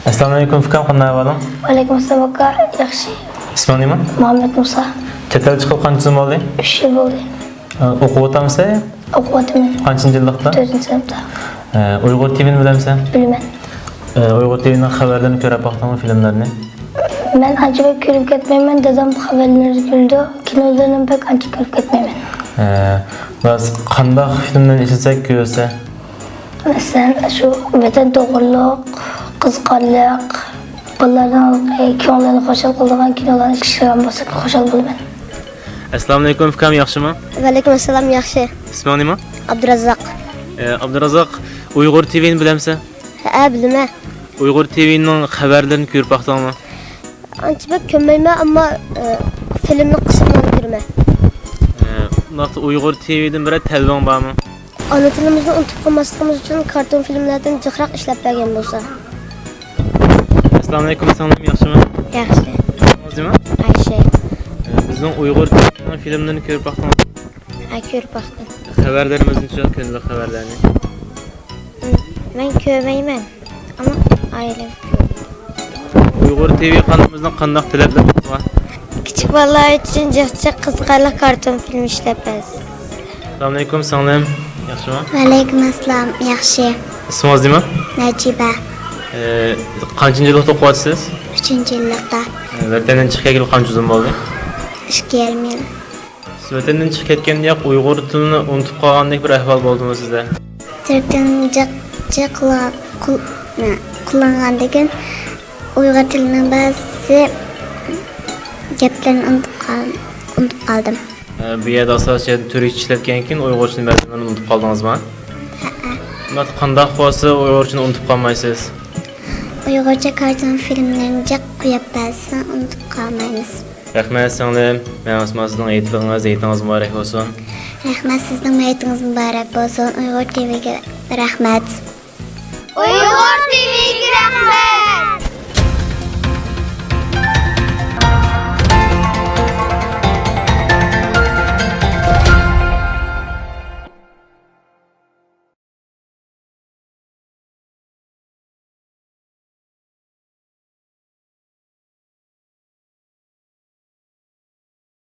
Assalomu alaykum fikam, qanday ahvoling? Alaykum aka, yaxshi. Isming nima? Muhammad Musa. Chet el chiqib qancha yil bo'ldi? 3 yil bo'ldi. O'qib o'tamsan? O'qiyapman. Qanchinchi yilda? 4-sinfda. Uyg'ur TV'ni bilamsan? Bilaman. Uyg'ur TV'ning xabarlarini ko'rib boqdingmi, filmlarni? Men ancha ko'rib ketmayman, dadam xabarlarni ko'rdi. Kinolarni pek ancha ko'rib ketmayman. Biz qanday filmlarni izlasak ko'rsa? Masalan, shu vatan to'g'riliq, qiziqarliq, bolalardan kinolarni xo'shal qiladigan kinolarni ishlagan bo'lsa, xo'shal bo'laman. Assalomu alaykum fikam, yaxshimi? Va alaykum assalom, yaxshi. Isming nima? Abdurazzoq. Abdurazzoq, Uyg'ur TV'ni bilamsan? Ha, bilaman. Uyg'ur TV'ning xabarlarini ko'rib boqdingmi? Ancha ko'rmayman, ammo filmni qismini ko'raman. Naqd Uyg'ur TV'dan biri televizyon bormi? Ana tilimizni unutib qolmasligimiz uchun karton filmlardan jiqroq ishlab bergan bo'lsa. Assalomu alaykum, singlim, yaxshimi? Yaxshi. Nima? Ayşe. Bizning Uyg'ur TV'ning filmlarini ko'rib boqdingmi? Ha, ko'rib boqdim. Xabarlarimizni tushunib, kunlik xabarlarni. Men ko'rmayman, ammo oilam. Uyg'ur TV kanalımızdan qanday talablarimiz bor? Kichik bolalar uchun jiqchiq qiziqarli karton film ishlab beramiz. Assalomu alaykum, singlim, yaxshimi? Va alaykum assalom, yaxshi. Ismingiz nima? Najiba. Qanchinchi yilda o'qiyapsiz? 3-yillikda. Vatandan chiqib kelib qancha uzun bo'ldi? 2,5 yil. Siz vatandan chiqib ketganda Uyg'ur tilini unutib qolgandek bir ahvol bo'ldimi sizda? Turkdan jiq kullangandan Uyg'ur tilining ba'zi gaplarini unutib qoldim. Bu yerda asosan turk ishlatgan keyin Uyg'urchani ba'zan unutib qoldingizmi? Ha. Qanday bo'lsa Uyg'urchani unutib qolmaysiz? Uyg'urcha karton filmlarni jiq qo'yib bersa unutib qolmaymiz. Rahmat singlim, men sizning aytingiz muborak bo'lsin. Rahmat, sizning aytingiz muborak bo'lsin. Uyg'ur TV'ga rahmat. Uyg'ur TV'ga rahmat.